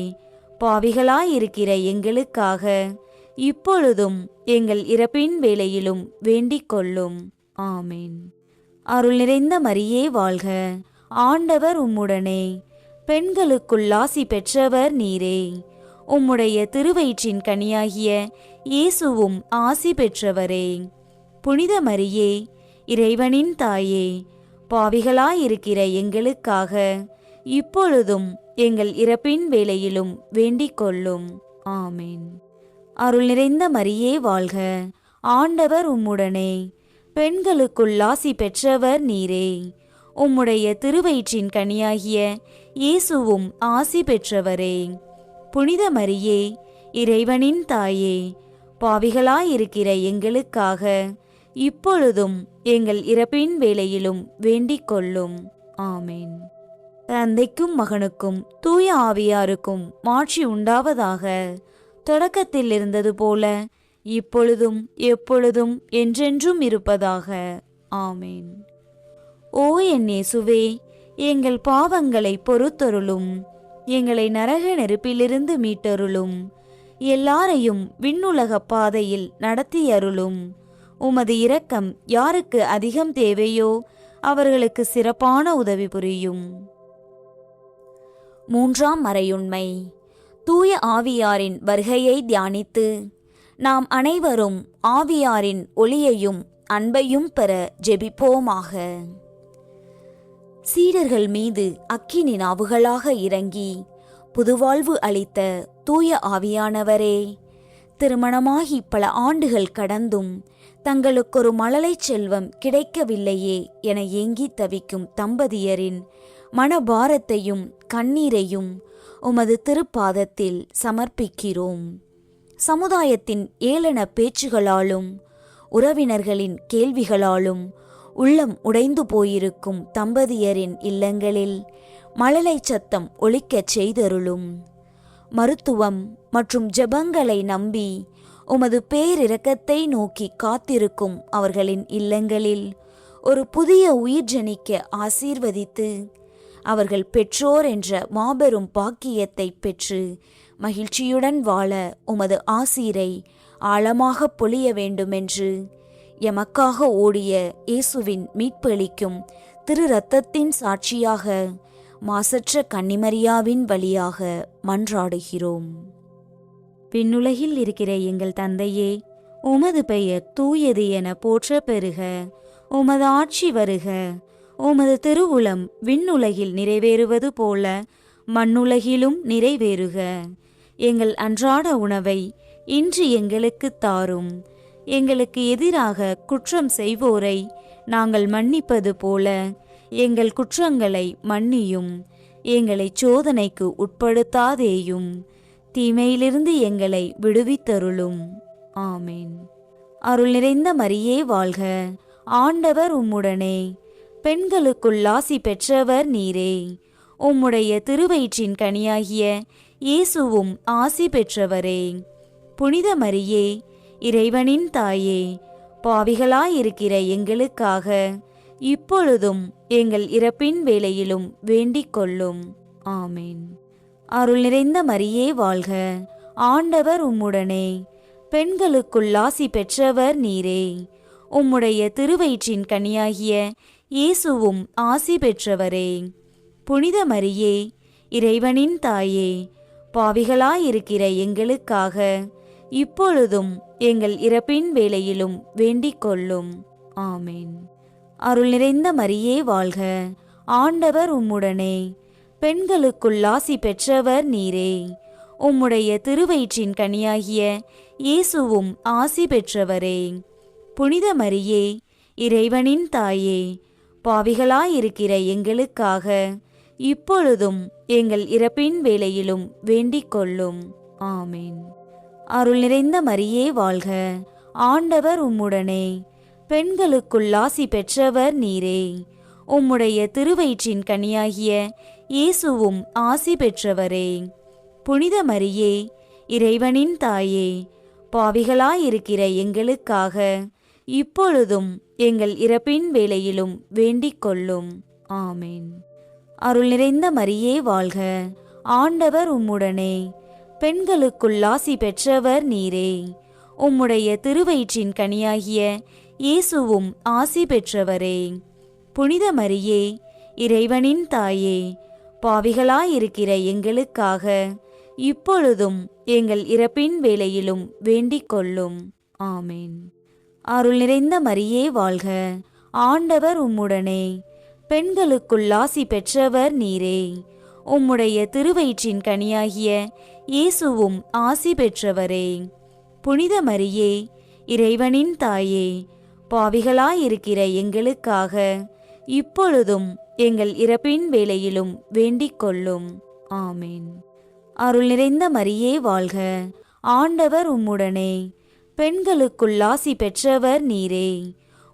பாவிகளாயிருக்கிற எங்களுக்காக இப்பொழுதும் எங்கள் இறப்பின் வேளையிலும் வேண்டிக் கொள்ளும். ஆமேன். அருள் நிறைந்த மரியே வாழ்க, ஆண்டவர் உம்முடனே, பெண்களுக்குள் ஆசி பெற்றவர் நீரே. உம்முடைய திருவயிற்றின் கனியாகிய இயேசுவும் ஆசி பெற்றவரே. புனித மரியே, இறைவனின் தாயே, பாவிகளாயிருக்கிற எங்களுக்காக இப்பொழுதும் எங்கள் இறப்பின் வேளையிலும் வேண்டிக் கொள்ளும். ஆமேன். அருள் நிறைந்த மரியே வாழ்க, ஆண்டவர் உம்முடனே, பெண்களுக்குள் ஆசி பெற்றவர் நீரே. உம்முடைய திருவயிற்றின் கனியாகிய இயேசுவும் ஆசி பெற்றவரே. புனித மரியே, இறைவனின் தாயே, பாவிகளாயிருக்கிற எங்களுக்காக இப்பொழுதும் எங்கள் இறப்பின் வேளையிலும் வேண்டிக் கொள்ளும். ஆமேன். தந்தைக்கும் மகனுக்கும் தூய ஆவியாருக்கும் மாட்சி உண்டாவதாக. தொடக்கத்தில் இருந்தது போல இப்பொழுதும் எப்பொழுதும் என்றென்றும் இருப்பதாக. ஆமேன். ஓ என் இயேசுவே, எங்கள் பாவங்களை பொறுத்தருளும். எங்களை நரக நெருப்பிலிருந்து மீட்டருளும். எல்லாரையும் விண்ணுலக பாதையில் நடத்தியருளும். உமது இரக்கம் யாருக்கு அதிகம் தேவையோ அவர்களுக்கு சிறப்பான உதவி புரியும். மூன்றாம் மறையுண்மை. தூய ஆவியாரின் வருகையை தியானித்து நாம் அனைவரும் ஆவியாரின் ஒளியையும் அன்பையும் பெற ஜெபிப்போமாக. சீடர்கள் மீது அக்கினி நாவுகளாக இறங்கி புதுவாழ்வு அளித்த தூய ஆவியானவரே, திருமணமாகி பல ஆண்டுகள் கடந்தும் தங்களுக்கொரு மழலைச் செல்வம் கிடைக்கவில்லையே என ஏங்கி தவிக்கும் தம்பதியரின் மனபாரத்தையும் கண்ணீரையும் உமது திருப்பாதத்தில் சமர்ப்பிக்கிறோம். சமுதாயத்தின் ஏளன பேச்சுகளாலும் உறவினர்களின் கேள்விகளாலும் உள்ளம் உடைந்து போயிருக்கும் தம்பதியரின் இல்லங்களில் மழலை சத்தம் ஒலிக்கச் செய்தருளும். மருத்துவம் மற்றும் ஜெபங்களை நம்பி உமது பேரிரக்கத்தை நோக்கி காத்திருக்கும் அவர்களின் இல்லங்களில் ஒரு புதிய உயிர் ஜனிக்க ஆசீர்வதித்து அவர்கள் பெற்றோர் என்ற மாபெரும் பாக்கியத்தை பெற்று மகிழ்ச்சியுடன் வாழ உமது ஆசீரை ஆழமாக பொழிய வேண்டுமென்று எமக்காக ஓடிய இயேசுவின் மீட்பளிக்கும் திரு இரத்தத்தின் சாட்சியாக மாசற்ற கன்னிமரியாவின் வழியாக மன்றாடுகிறோம். விண்ணுலகில் இருக்கிற எங்கள் தந்தையே, உமது பெயர் தூயது என போற்ற பெறுக. உமது ஆட்சி வருக. உமது திருவுளம் விண்ணுலகில் நிறைவேறுவது போல மண்ணுலகிலும் நிறைவேறுக. எங்கள் அன்றாட உணவை இன்று எங்களுக்கு தாரும். எங்களுக்கு எதிராக குற்றம் செய்வோரை நாங்கள் மன்னிப்பது போல எங்கள் குற்றங்களை மன்னியும். எங்களை சோதனைக்கு உட்படுத்தாதேயும், தீமையிலிருந்து எங்களை விடுவித்தருளும். ஆமேன். அருள் நிறைந்த மரியே வாழ்க, ஆண்டவர் உம்முடனே, பெண்களுக்குள் ஆசி பெற்றவர் நீரே. உம்முடைய திருவயிற்றின் கனியாகிய இயேசுவும் ஆசி பெற்றவரே. புனித மரியே, இறைவனின் தாயே, பாவிகளாயிருக்கிற எங்களுக்காக இப்பொழுதும் எங்கள் இறப்பின் வேளையிலும் வேண்டிக் கொள்ளும். ஆமேன். அருள் நிறைந்த மரியே வாழ்க, ஆண்டவர் உம்முடனே, பெண்களுக்குள் ஆசி பெற்றவர் நீரே. உம்முடைய திருவயிற்றின் கனியாகிய இயேசுவும் ஆசி பெற்றவரே. புனித மரியே, இறைவனின் தாயே, பாவிகளாயிருக்கிற எங்களுக்காக இப்பொழுதும் எங்கள் இறப்பின் வேளையிலும் வேண்டிக் கொள்ளும். ஆமேன். அருள் நிறைந்த மரியே வாழ்க, ஆண்டவர் உம்முடனே, பெண்களுக்குள் ஆசி பெற்றவர் நீரே. உம்முடைய திருவயிற்றின் கனியாகிய இயேசுவும் ஆசி பெற்றவரே. புனித மரியே, இறைவனின் தாயே, பாவிகளாயிருக்கிற எங்களுக்காக இப்பொழுதும் எங்கள் இறப்பின் வேளையிலும் வேண்டிக் கொள்ளும். ஆமேன். அருள் நிறைந்த மரியே வாழ்க, ஆண்டவர் உம்முடனே, பெண்களுக்குள் ஆசி பெற்றவர் நீரே. உம்முடைய திருவயிற்றின் கனியாகிய இயேசுவும் ஆசி பெற்றவரே. புனித மரியே, இறைவனின் தாயே, பாவிகளாயிருக்கிற எங்களுக்காக இப்பொழுதும் எங்கள் இறப்பின் வேளையிலும் வேண்டிக் கொள்ளும். ஆமேன். அருள் நிறைந்த மரியே வாழ்க, ஆண்டவர் உம்முடனே, பெண்களுக்குள் ஆசி பெற்றவர் நீரே. உம்முடைய திருவயிற்றின் கனியாகிய இயேசுவும் ஆசி பெற்றவரே. புனித மரியே, இறைவனின் தாயே, பாவிகளாயிருக்கிற எங்களுக்காக இப்பொழுதும் எங்கள் இறப்பின் வேளையிலும் வேண்டிக் கொள்ளும். ஆமேன். அருள் நிறைந்த மரியே வாழ்க, ஆண்டவர் உம்முடனே, பெண்களுக்குள் ஆசி பெற்றவர் நீரே. உம்முடைய திருவயிற்றின் கனியாகிய இயேசுவும் ஆசி பெற்றவரே. புனித மரியே, இறைவனின் தாயே, பாவிகளாயிருக்கிற எங்களுக்காக இப்பொழுதும் எங்கள் இறப்பின் வேளையிலும் வேண்டிக் கொள்ளும். ஆமேன். அருள் நிறைந்த மரியே வாழ்க, ஆண்டவர் உம்முடனே, பெண்களுக்குள் ஆசி பெற்றவர் நீரே.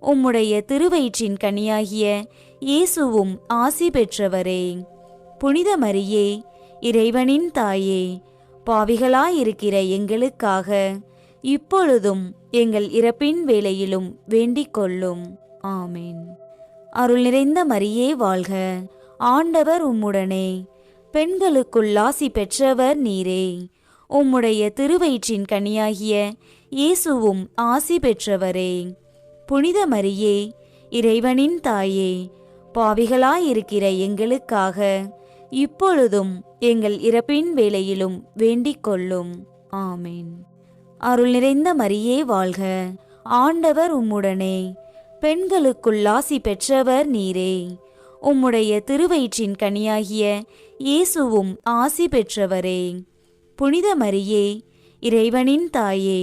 உம்முடைய திருவயிற்றின் கனியாகிய இயேசுவும் ஆசி பெற்றவரே. புனித மரியே, இறைவனின் தாயே, பாவிகளாயிருக்கிற எங்களுக்காக இப்பொழுதும் எங்கள் இறப்பின் வேளையிலும் வேண்டிக் கொள்ளும். ஆமேன். அருள் நிறைந்த மரியே வாழ்க, ஆண்டவர் உம்முடனே, பெண்களுக்குள் ஆசி பெற்றவர் நீரே. உம்முடைய திருவயிற்றின் கனியாகிய இயேசுவும் ஆசி பெற்றவரே. புனித மரியே, இறைவனின் தாயே, பாவிகளாயிருக்கிற எங்களுக்காக இப்பொழுதும் எங்கள் இறப்பின் வேளையிலும் வேண்டிக் கொள்ளும். ஆமேன். அருள் நிறைந்த மரியே வாழ்க, ஆண்டவர் உம்முடனே, பெண்களுக்குள் ஆசி பெற்றவர் நீரே. உம்முடைய திருவயிற்றின் கனியாகிய இயேசுவும் ஆசி பெற்றவரே. புனித மரியே, இறைவனின் தாயே,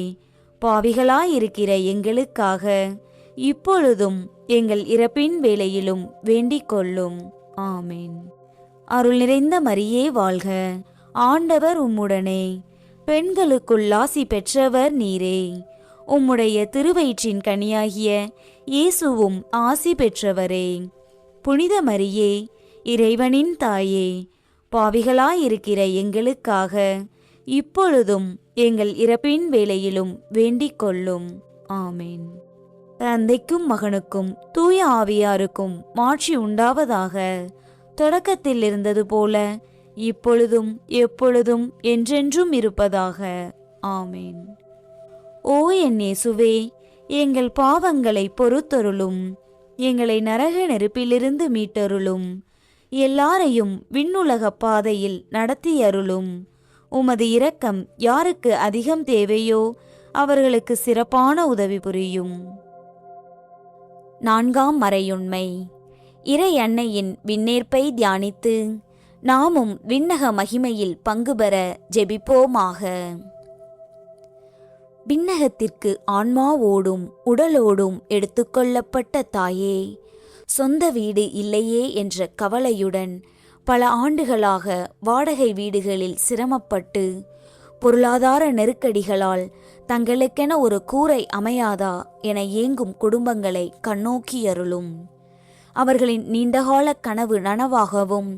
பாவிகளாயிருக்கிற எங்களுக்காக இப்பொழுதும் எங்கள் இறப்பின் வேளையிலும் வேண்டிக் கொள்ளும். ஆமேன். அருள் நிறைந்த மரியே வாழ்க, ஆண்டவர் உம்முடனே, பெண்களுக்குள் ஆசி பெற்றவர் நீரே. உம்முடைய திருவயிற்றின் கனியாகிய இயேசுவும் ஆசி பெற்றவரே. புனித மரியே, இறைவனின் தாயே, பாவிகளாயிருக்கிற எங்களுக்காக இப்பொழுதும் எங்கள் இறப்பின் வேளையிலும் வேண்டிக் கொள்ளும். ஆமேன். தந்தைக்கும் மகனுக்கும் தூய ஆவியாருக்கும் மாட்சி உண்டாவதாக. தொடக்கத்தில் இருந்தது போல இப்பொழுதும் எப்பொழுதும் என்றென்றும் இருப்பதாக. ஆமேன். ஓ என் இயேசுவே, எங்கள் பாவங்களை பொறுத்தருளும். எங்களை நரக நெருப்பிலிருந்து மீட்டருளும். எல்லாரையும் விண்ணுலக பாதையில் நடத்தியருளும். உமது இரக்கம் யாருக்கு அதிகம் தேவையோ அவர்களுக்கு சிறப்பான உதவி புரியும். 4ஆம் மறையுண்மை. இறை அன்னையின் விண்ணேற்பை தியானித்து நாமும் விண்ணக மகிமையில் பங்கு பெற ஜெபிப்போமாக. விண்ணகத்திற்கு ஆன்மாவோடும் உடலோடும் எடுத்துக்கொள்ளப்பட்ட தாயே, சொந்த வீடு இல்லையே என்ற கவலையுடன் பல ஆண்டுகளாக வாடகை வீடுகளில் சிரமப்பட்டு பொருளாதார நெருக்கடிகளால் தங்களுக்கென ஒரு கூரை அமையாதா என ஏங்கும் குடும்பங்களை கண்ணோக்கி அருளும். அவர்களின் நீண்டகால கனவு நனவாகவும்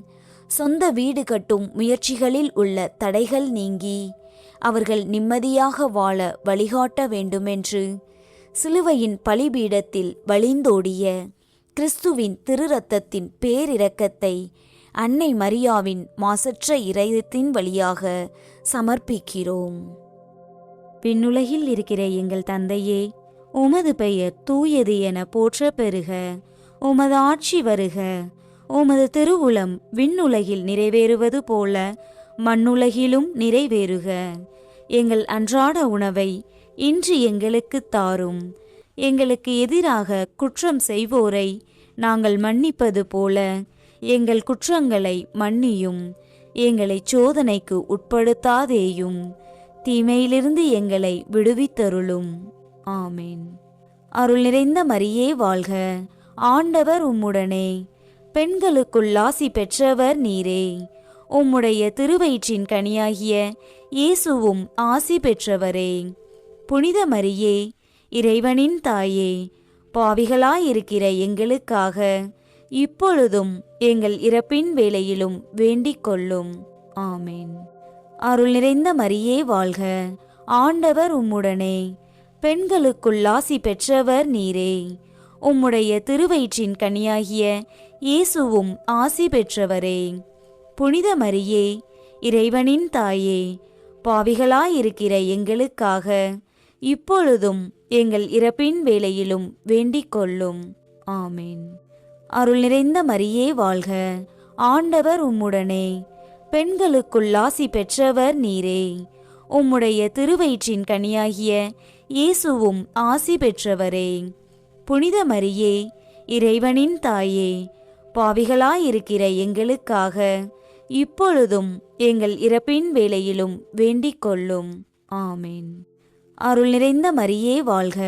சொந்த வீடு கட்டும் முயற்சிகளில் உள்ள தடைகள் நீங்கி அவர்கள் நிம்மதியாக வாழ வழிகாட்ட வேண்டுமென்று சிலுவையின் பலிபீடத்தில் வழிந்தோடிய கிறிஸ்துவின் திருரத்தத்தின் பேரிரக்கத்தை அன்னை மரியாவின் மாசற்ற இதயத்தின் வழியாக சமர்ப்பிக்கிறோம். விண்ணுலகில் இருக்கிற எங்கள் தந்தையே, உமது பெயர் தூயது என போற்ற பெறுக. உமது ஆட்சி வருக. உமது திருவுளம் விண்ணுலகில் நிறைவேறுவது போல மண்ணுலகிலும் நிறைவேறுக. எங்கள் அன்றாட உணவை இன்று எங்களுக்கு தாரும். எங்களுக்கு எதிராக குற்றம் செய்வோரை நாங்கள் மன்னிப்பது போல எங்கள் குற்றங்களை மன்னியும். எங்களை சோதனைக்கு உட்படுத்தாதேயும், தீமையிலிருந்து எங்களை விடுவித்தருளும். ஆமேன். அருள் நிறைந்த மரியே வாழ்க. ஆண்டவர் உம்முடனே, பெண்களுக்குள் ஆசி பெற்றவர் நீரே. உம்முடைய திருவயிற்றின் கனியாகிய இயேசுவும் ஆசி பெற்றவரே. புனித மரியே, இறைவனின் தாயே, பாவிகளாயிருக்கிற எங்களுக்காக இப்பொழுதும் எங்கள் இறப்பின் வேளையிலும் வேண்டிக் கொள்ளும். ஆமேன். அருள் நிறைந்த மரியே வாழ்க. ஆண்டவர் உம்முடனே, பெண்களுக்குள் ஆசி பெற்றவர் நீரே. உம்முடைய திருவயிற்றின் கனியாகிய இயேசுவும் ஆசி பெற்றவரே. புனித மரியே, இறைவனின் தாயே, பாவிகளாயிருக்கிற எங்களுக்காக இப்பொழுதும் எங்கள் இறப்பின் வேளையிலும் வேண்டிக் கொள்ளும். ஆமேன். அருள் நிறைந்த மரியே வாழ்க. ஆண்டவர் உம்முடனே, பெண்களுக்குள் ஆசி பெற்றவர் நீரே. உம்முடைய திருவயிற்றின் கனியாகிய இயேசுவும் ஆசி பெற்றவரே. புனித மரியே, இறைவனின் தாயே, பாவிகளாயிருக்கிற எங்களுக்காக இப்பொழுதும் எங்கள் இறப்பின் வேளையிலும் வேண்டிக் கொள்ளும். ஆமேன். அருள் நிறைந்த மரியே வாழ்க.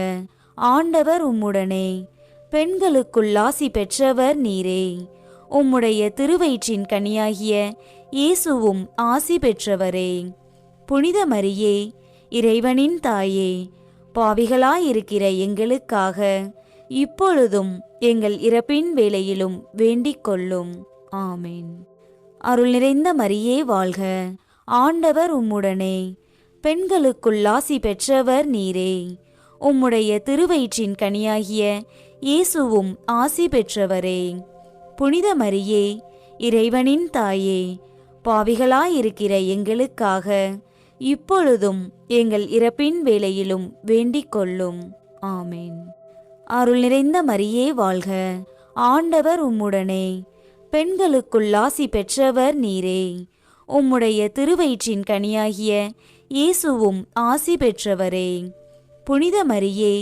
ஆண்டவர் உம்முடனே, பெண்களுக்குள் ஆசி பெற்றவர் நீரே. உம்முடைய திருவயிற்றின் கனியாகிய இயேசுவும் ஆசி பெற்றவரே. புனித மரியே, இறைவனின் தாயே, பாவிகளாயிருக்கிற எங்களுக்காக இப்பொழுதும் எங்கள் இறப்பின் வேளையிலும் வேண்டிக் கொள்ளும். ஆமேன். அருள் நிறைந்த மரியே வாழ்க. ஆண்டவர் உம்முடனே, பெண்களுக்குள் ஆசி பெற்றவர் நீரே. உம்முடைய திருவயிற்றின் கனியாகிய இயேசுவும் ஆசி பெற்றவரே. புனித மரியே, இறைவனின் தாயே, பாவிகளாயிருக்கிற எங்களுக்காக இப்பொழுதும் எங்கள் இறப்பின் வேளையிலும் வேண்டிக் கொள்ளும். ஆமேன். அருள் நிறைந்த மரியே வாழ்க. ஆண்டவர் உம்முடனே, பெண்களுக்குள் ஆசி பெற்றவர் நீரே. உம்முடைய திருவயிற்றின் கனியாகிய இயேசுவும் ஆசி பெற்றவரே. புனித மரியே,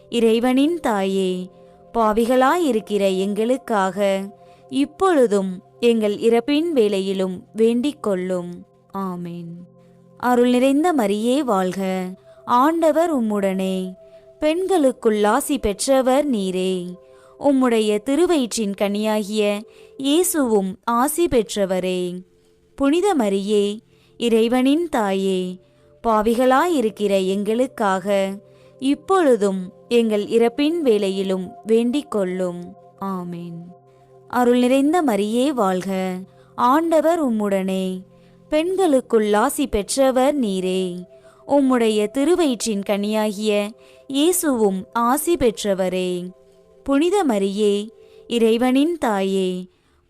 இறைவனின் தாயே, பாவிகளாயிருக்கிற எங்களுக்காக இப்பொழுதும் எங்கள் இறப்பின் வேளையிலும் வேண்டிக் கொள்ளும். ஆமேன். அருள் நிறைந்த மரியே வாழ்க. ஆண்டவர் உம்முடனே, பெண்களுக்குள் ஆசி பெற்றவர் நீரே. உம்முடைய திருவயிற்றின் கனியாகிய இயேசுவும் ஆசி பெற்றவரே. புனித மரியே, இறைவனின் தாயே, பாவிகளாயிருக்கிற எங்களுக்காக இப்பொழுதும் எங்கள் இறப்பின் வேளையிலும் வேண்டிக் கொள்ளும். ஆமேன். அருள் நிறைந்த மரியே வாழ்க. ஆண்டவர் உம்முடனே, பெண்களுக்குள் ஆசி பெற்றவர் நீரே. உம்முடைய திருவயிற்றின் கனியாகிய இயேசுவும் ஆசி பெற்றவரே. புனித மரியே, இறைவனின் தாயே,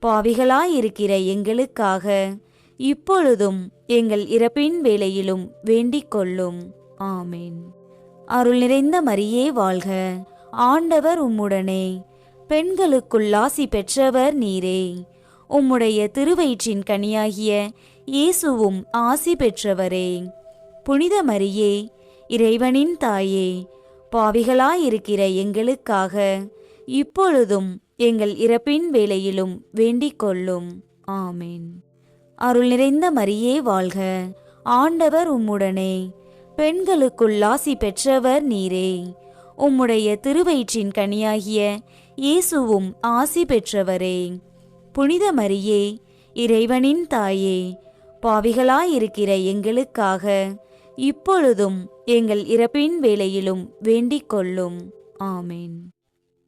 பாவிகளாயிருக்கிற எங்களுக்காக இப்பொழுதும் எங்கள் இறப்பின் வேளையிலும் வேண்டிக் கொள்ளும். ஆமேன். அருள் நிறைந்த மரியே வாழ்க. ஆண்டவர் உம்முடனே, பெண்களுக்குள் ஆசி பெற்றவர் நீரே. உம்முடைய திருவயிற்றின் கனியாகிய இயேசுவும் ஆசி பெற்றவரே. புனித மரியே, இறைவனின் தாயே, பாவிகளாயிருக்கிற எங்களுக்காக இப்பொழுதும் எங்கள் இறப்பின் வேளையிலும் வேண்டிக் கொள்ளும். ஆமேன். அருள் நிறைந்த மரியே வாழ்க. ஆண்டவர் உம்முடனே, பெண்களுக்குள் ஆசி பெற்றவர் நீரே. உம்முடைய திருவயிற்றின் கனியாகிய இயேசுவும் ஆசி பெற்றவரே. புனித மரியே, இறைவனின் தாயே, பாவிகளாயிருக்கிற எங்களுக்காக இப்பொழுதும் எங்கள் இறப்பின் வேளையிலும் வேண்டிக் கொள்ளும். ஆமேன்.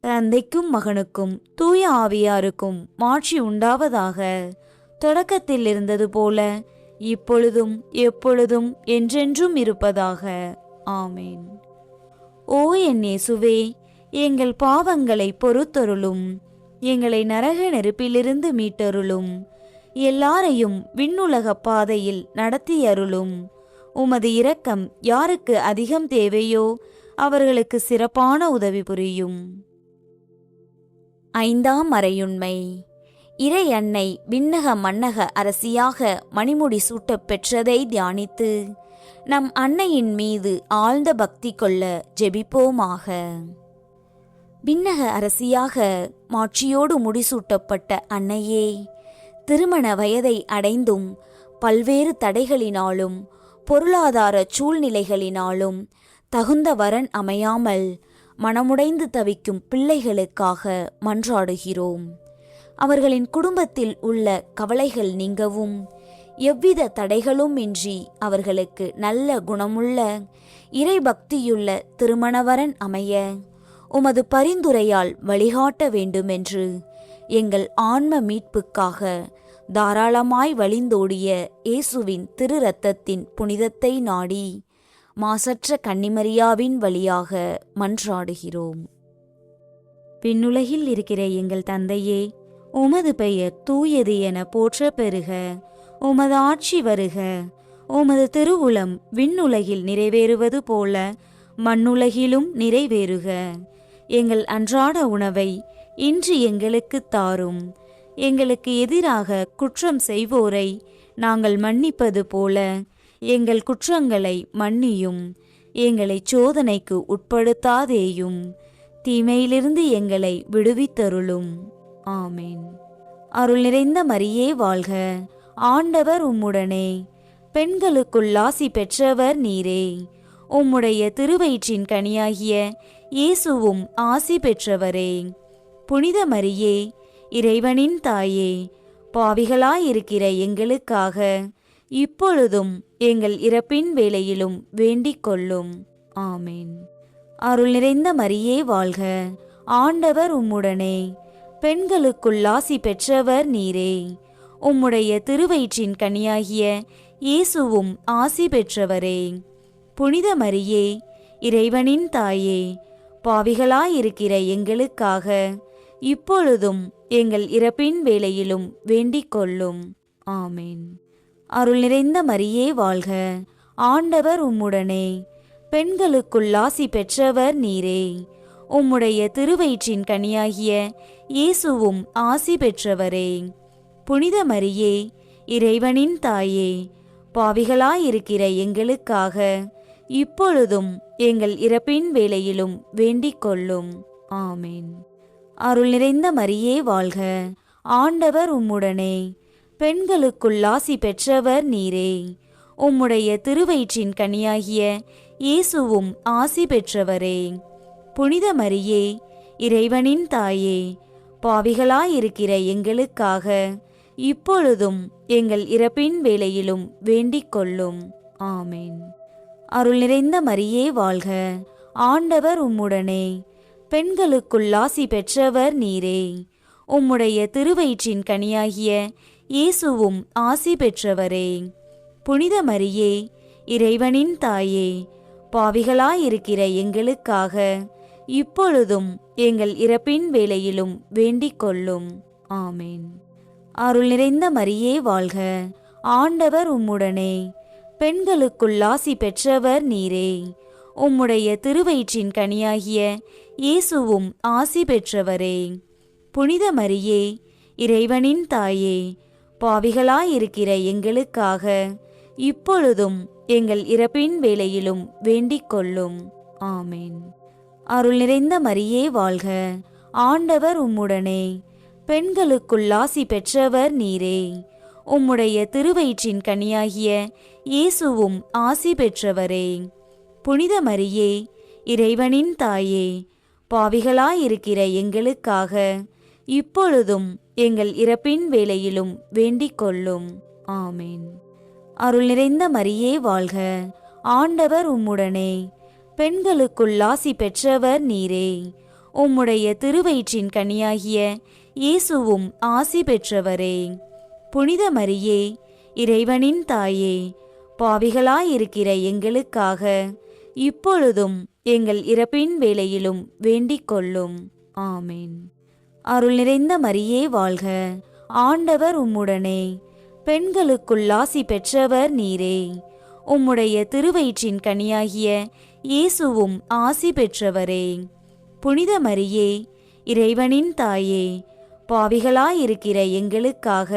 தந்தைக்கும் மகனுக்கும் தூய ஆவியாருக்கும் மாட்சி உண்டாவதாக. தொடக்கத்தில் இருந்தது போல இப்பொழுதும் எப்பொழுதும் என்றென்றும் இருப்பதாக. ஆமேன். ஓ என் இயேசுவே, எங்கள் பாவங்களை பொறுத்தருளும். எங்களை நரக நெருப்பிலிருந்து மீட்டருளும். எல்லாரையும் விண்ணுலக பாதையில் நடத்தியருளும். உமது இரக்கம் யாருக்கு அதிகம் தேவையோ அவர்களுக்கு சிறப்பான உதவி புரியும். ஐந்தாம் மறையுண்மை. இறை அன்னை விண்ணக மன்னக அரசியாக மணிமுடி சூட்டப் பெற்றதை தியானித்து நம் அன்னையின் மீது ஆழ்ந்த பக்தி கொள்ள ஜெபிப்போமாக. விண்ணக அரசியாக மாட்சியோடு முடிசூட்டப்பட்ட அன்னையே, திருமண வயதை அடைந்தும் பல்வேறு தடைகளினாலும் பொருளாதார சூழ்நிலைகளினாலும் தகுந்த வரன் அமையாமல் மனமுடைந்து தவிக்கும் பிள்ளைகளுக்காக மன்றாடுகிறோம். அவர்களின் குடும்பத்தில் உள்ள கவலைகள் நீங்கவும், எவ்வித தடைகளும் இன்றி அவர்களுக்கு நல்ல குணமுள்ள இறைபக்தியுள்ள திருமணவரன் அமைய உமது பரிந்துரையால் வழிகாட்ட வேண்டுமென்று எங்கள் ஆன்ம மீட்புக்காக தாராளமாய் வழிந்தோடிய இயேசுவின் திரு இரத்தத்தின் புனிதத்தை நாடி மாசற்ற கன்னிமரியாவின் வழியாக மன்றாடுகிறோம். விண்ணுலகில் இருக்கிற எங்கள் தந்தையே, உமது பெயர் தூயது என போற்ற பெறுக. உமது ஆட்சி வருக. உமது திருவுளம் விண்ணுலகில் நிறைவேறுவது போல மண்ணுலகிலும் நிறைவேறுக. எங்கள் அன்றாட உணவை இன்று எங்களுக்கு தாரும். எங்களுக்கு எதிராக குற்றம் செய்வோரை நாங்கள் மன்னிப்பது போல எங்கள் குற்றங்களை மன்னியும். எங்களை சோதனைக்கு உட்படுத்தாதேயும், தீமையிலிருந்து எங்களை விடுவித்தருளும். ஆமேன். அருள் நிறைந்த மரியே வாழ்க. ஆண்டவர் உம்முடனே. பெண்களுக்குள் ஆசி பெற்றவர் நீரே. உம்முடைய திருவயிற்றின் கனியாகிய இயேசுவும் ஆசி பெற்றவரே. புனித மரியே, இறைவனின் தாயே, பாவிகளாயிருக்கிற எங்களுக்காக இப்பொழுதும் எங்கள் இறப்பின் வேளையிலும் வேண்டிக் கொள்ளும். ஆமேன். அருள் நிறைந்த மரியே வாழ்க. ஆண்டவர் உம்முடனே. பெண்களுக்குள் ஆசி பெற்றவர் நீரே. உம்முடைய திருவயிற்றின் கனியாகிய இயேசுவும் ஆசி பெற்றவரே. புனித மரியே, இறைவனின் தாயே, பாவிகளாயிருக்கிற எங்களுக்காக இப்பொழுதும் எங்கள் இறப்பின் வேளையிலும் வேண்டிக் கொள்ளும். ஆமேன். அருள் நிறைந்த மரியே வாழ்க. ஆண்டவர் உம்முடனே. பெண்களுக்குள் ஆசி பெற்றவர் நீரே. உம்முடைய திருவயிற்றின் கனியாகிய இயேசுவும் ஆசி பெற்றவரே. புனித மரியே, இறைவனின் தாயே, பாவிகளாயிருக்கிற எங்களுக்காக இப்பொழுதும் எங்கள் இறப்பின் வேளையிலும் வேண்டிக் கொள்ளும். ஆமேன். அருள் நிறைந்த மரியே வாழ்க. ஆண்டவர் உம்முடனே. பெண்களுக்குள் ஆசி பெற்றவர் நீரே. உம்முடைய திருவயிற்றின் கனியாகிய இயேசுவும் ஆசி பெற்றவரே. புனித மரியே, இறைவனின் தாயே, பாவிகளாயிருக்கிற எங்களுக்காக இப்பொழுதும் எங்கள் இறப்பின் வேளையிலும் வேண்டிக் கொள்ளும். ஆமேன். அருள் நிறைந்த மரியே வாழ்க. ஆண்டவர் உம்முடனே. பெண்களுக்குள் ஆசி பெற்றவர் நீரே. உம்முடைய திருவயிற்றின் கனியாகிய இயேசுவும் ஆசி பெற்றவரே. புனித மரியே, இறைவனின் தாயே, பாவிகளாயிருக்கிற எங்களுக்காக இப்பொழுதும் எங்கள் இறப்பின் வேளையிலும் வேண்டிக் கொள்ளும். ஆமேன். அருள் நிறைந்த மரியே வாழ்க. ஆண்டவர் உம்முடனே. பெண்களுக்குள் ஆசி பெற்றவர் நீரே. உம்முடைய திருவயிற்றின் கனியாகிய இயேசுவும் ஆசி பெற்றவரே. புனித மரியே, இறைவனின் தாயே, பாவிகளாயிருக்கிற எங்களுக்காக இப்பொழுதும் எங்கள் இறப்பின் வேளையிலும் வேண்டிக் கொள்ளும். ஆமேன். அருள் நிறைந்த மரியே வாழ்க. ஆண்டவர் உம்முடனே. பெண்களுக்குள் ஆசி பெற்றவர் நீரே. உம்முடைய திருவயிற்றின் கனியாகிய இயேசுவும் ஆசி பெற்றவரே. புனித மரியே, இறைவனின் தாயே, பாவிகளாயிருக்கிற எங்களுக்காக இப்பொழுதும் எங்கள் இறப்பின் வேளையிலும் வேண்டிக் கொள்ளும். ஆமேன். அருள் நிறைந்த மரியே வாழ்க, ஆண்டவர் உம்முடனே, பெண்களுக்குள் ஆசி பெற்றவர் நீரே. உம்முடைய திருவயிற்றின் கனியாகிய இயேசுவும் ஆசி பெற்றவரே. புனித மரியே, இறைவனின் தாயே, பாவிகளாயிருக்கிற எங்களுக்காக இப்பொழுதும் எங்கள் இறப்பின் வேளையிலும் வேண்டிக் கொள்ளும். ஆமேன். அருள் நிறைந்த மரியே வாழ்க, ஆண்டவர் உம்முடனே, பெண்களுக்குள் ஆசி பெற்றவர் நீரே. உம்முடைய திருவயிற்றின் கனியாகிய இயேசுவும் ஆசி பெற்றவரே. புனித மரியே, இறைவனின் தாயே, பாவிகளாயிருக்கிற எங்களுக்காக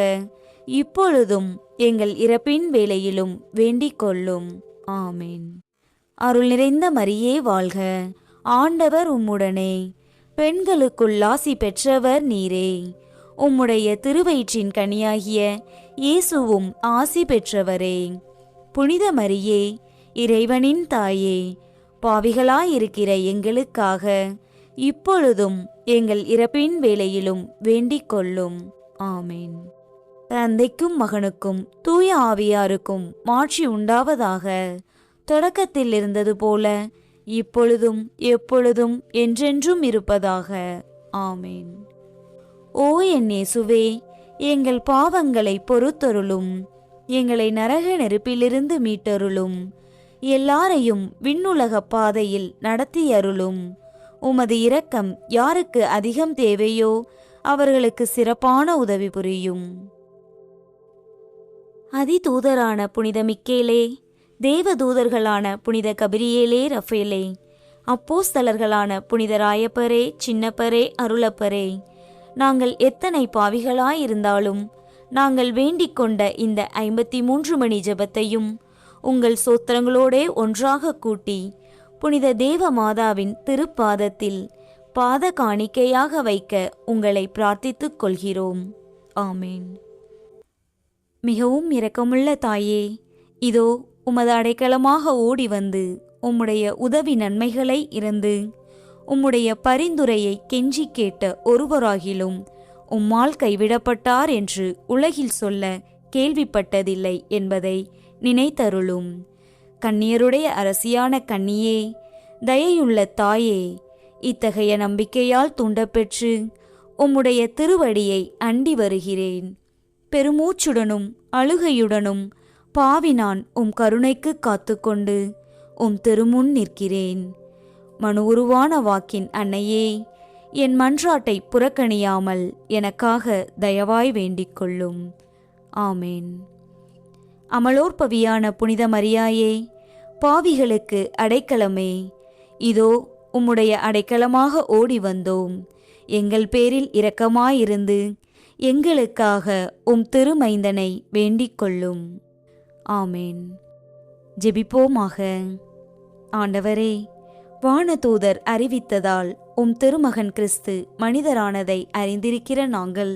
இப்பொழுதும் எங்கள் இறப்பின் வேளையிலும் வேண்டிக் கொள்ளும். ஆமேன். அருள் நிறைந்த மரியே வாழ்க, ஆண்டவர் உம்முடனே, பெண்களுக்குள் ஆசி பெற்றவர் நீரே. உம்முடைய திருவயிற்றின் கனியாகிய இயேசுவும் ஆசி பெற்றவரே. புனித மரியே, இறைவனின் தாயே, பாவிகளாயிருக்கிற எங்களுக்காக இப்பொழுதும் எங்கள் இறப்பின் வேளையிலும் வேண்டிக் கொள்ளும். ஆமேன். தந்தைக்கும் மகனுக்கும் தூய ஆவியாருக்கும் மாட்சி உண்டாவதாக. தொடக்கத்தில் இருந்தது போல இப்பொழுதும் எப்பொழுதும் என்றென்றும் இருப்பதாக. ஆமேன். ஓ என் இயேசுவே, எங்கள் பாவங்களை பொறுத்தருளும், எங்களை நரக நெருப்பிலிருந்து மீட்டருளும், எல்லாரையும் விண்ணுலக பாதையில் நடத்தியருளும். உமது இரக்கம் யாருக்கு அதிகம் தேவையோ அவர்களுக்கு சிறப்பான உதவி புரியும். அதிதூதரான புனித மிக்கேலே, தேவதூதர்களான புனித கபிரியேலே, ரஃபேலே, அப்போஸ்தலர்களான புனித ராயப்பரே, சின்னப்பரே, அருளப்பரே, நாங்கள் எத்தனை பாவிகளாயிருந்தாலும் நாங்கள் வேண்டிக் கொண்ட இந்த 53 மணி ஜெபத்தையும் உங்கள் சோத்திரங்களோடே ஒன்றாக கூட்டி புனித தேவ மாதாவின் திருப்பாதத்தில் பாத காணிக்கையாக வைக்க உங்களை பிரார்த்தித்துக் கொள்கிறோம். ஆமேன். மிகவும் இரக்கமுள்ள தாயே, இதோ உமது அடைக்கலமாக ஓடி வந்து உம்முடைய உதவி நன்மைகளை இறந்து உம்முடைய பரிந்துரையை கெஞ்சி கேட்ட ஒருவராகிலும் உம்மால் கைவிடப்பட்டார் என்று உலகில் சொல்ல கேள்விப்பட்டதில்லை என்பதை நினைத்தருளும். கன்னியருடைய அரசியான கன்னியே, தயையுள்ள தாயே, இத்தகைய நம்பிக்கையால் தூண்டப்பெற்று உம்முடைய திருவடியை அண்டி வருகிறேன். பெருமூச்சுடனும் அழுகையுடனும் பாவி நான் உம் கருணைக்கு காத்துக்கொண்டு உம் திருமுன் நிற்கிறேன். மனு உருவான வாக்கின் அன்னையே, என் மன்றாட்டை புறக்கணியாமல் எனக்காக தயவாய் வேண்டிக் கொள்ளும். ஆமேன். அமலோற்பவியான புனித மரியாயே, பாவிகளுக்கு அடைக்கலமே, இதோ உம்முடைய அடைக்கலமாக ஓடி வந்தோம். எங்கள் பேரில் இரக்கமாயிருந்து எங்களுக்காக உம் திருமைந்தனை வேண்டிக் கொள்ளும். ஆமேன். ஜெபிப்போமாக. ஆண்டவரே, வானதூதர் அறிவித்ததால் உம் திருமகன் கிறிஸ்து மனிதரானதை அறிந்திருக்கிற நாங்கள்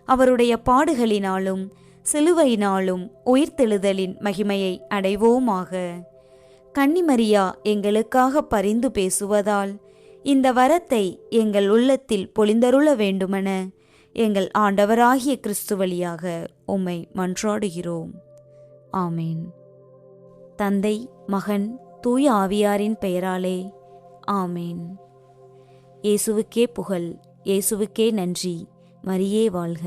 அவருடைய பாடுகளினாலும் சிலுவையினாலும் உயிர்த்தெழுதலின் மகிமையை அடைவோமாக. கன்னிமரியா எங்களுக்காக பரிந்து பேசுவதால் இந்த வரத்தை எங்கள் உள்ளத்தில் பொழிந்தருள வேண்டுமென எங்கள் ஆண்டவராகிய கிறிஸ்து வழியாக உம்மை மன்றாடுகிறோம். ஆமேன். தந்தை, மகன், தூய ஆவியாரின் பெயராலே ஆமேன். இயேசுவுக்கே புகழ், இயேசுவுக்கே நன்றி. மரியே வாழ்க.